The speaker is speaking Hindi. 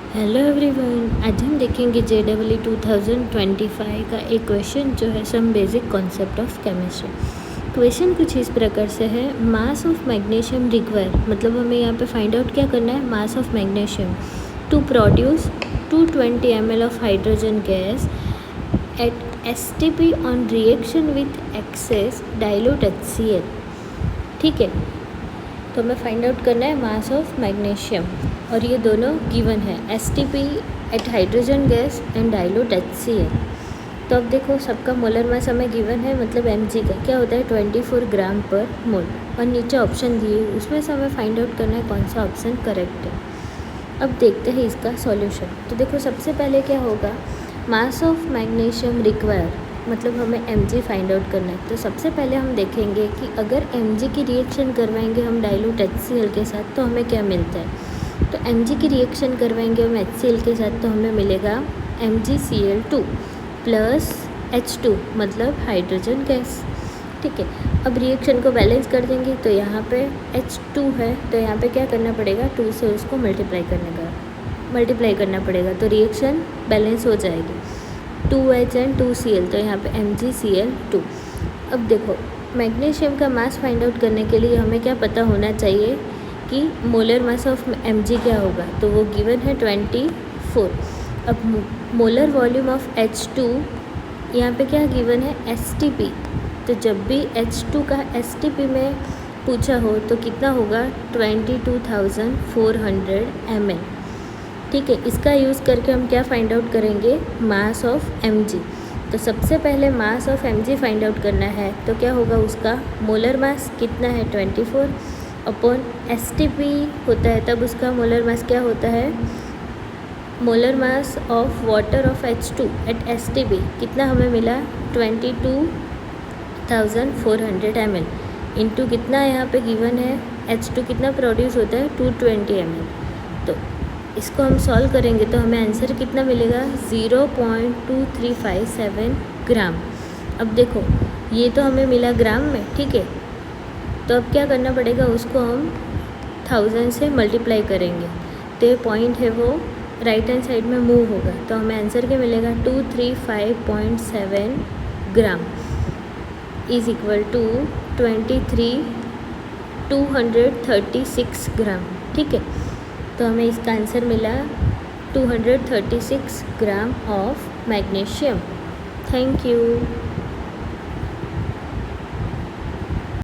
हेलो एवरीवन, आज हम देखेंगे JEE 2025 का एक क्वेश्चन जो है some basic concept of chemistry. Question कुछ इस प्रकार से है, मास ऑफ मैग्नीशियम रिक्वायर, मतलब हमें यहाँ पे फाइंड आउट क्या करना है, mass of magnesium to produce 220 ml of hydrogen gas at STP on reaction with excess dilute HCl। ठीक है, तो हमें फाइंड आउट करना है मास ऑफ मैग्नीशियम और ये दोनों गिवन है, STP at hydrogen gas and dilute HCl। तो अब देखो सबका मोलर मास हमें गिवन है, मतलब mg का क्या होता है 24 ग्राम पर मोल, और नीचे ऑप्शन दिए उसमें से हमें फाइंड आउट करना है कौन सा ऑप्शन करेक्ट है। अब देखते हैं इसका सॉल्यूशन। तो देखो सबसे पहले क्या होगा, मास ऑफ मैग्नीशियम रिक्वायर, मतलब हमें mg फाइंड आउट करना है। तो सबसे पहले हम देखेंगे कि अगर mg की रिएक्शन करवाएंगे हम डाइल्यूट HCl के साथ तो हमें क्या मिलता है। तो mg की रिएक्शन करवाएंगे हम HCl के साथ तो हमें मिलेगा MgCl2 प्लस H2, मतलब हाइड्रोजन गैस। ठीक है, अब रिएक्शन को बैलेंस कर देंगे तो यहाँ पे H2 है तो यहाँ पे क्या करना पड़ेगा, 2 से उसको मल्टीप्लाई करना पड़ेगा तो रिएक्शन बैलेंस हो जाएगी, 2H एंड 2Cl, तो यहाँ पे MgCl2। अब देखो मैग्नीशियम का मास फाइंड आउट करने के लिए हमें क्या पता होना चाहिए कि मोलर मास ऑफ mg क्या होगा, तो वो गिवन है 24। अब मोलर वॉल्यूम ऑफ H2 यहाँ पे क्या गिवन है STP, तो जब भी H2 का STP में पूछा हो तो कितना होगा 22,400 ml। ठीक है, इसका यूज़ करके हम क्या फाइंड आउट करेंगे, मास ऑफ mg। तो सबसे पहले mass of mg find out करना है तो क्या होगा, उसका मोलर मास कितना है 24 अपॉन STP होता है, तब उसका मोलर मास क्या होता है, molar mass of water of H2 at STP कितना हमें मिला 22,400 ml इंटू कितना यहाँ पे गिवन है, H2 कितना प्रोड्यूस होता है 220 ml। तो इसको हम सॉल्व करेंगे तो हमें आंसर कितना मिलेगा 0.2357 ग्राम। अब देखो ये तो हमें मिला ग्राम में, ठीक है, तो अब क्या करना पड़ेगा, उसको हम 1000 से मल्टीप्लाई करेंगे तो ये पॉइंट है वो राइट हैंड साइड में मूव होगा, तो हमें आंसर क्या मिलेगा 235.7 ग्राम इज़ इक्वल टू 236 ग्राम। ठीक है, तो हमें इसका आंसर मिला 236 gram of magnesium. Thank you.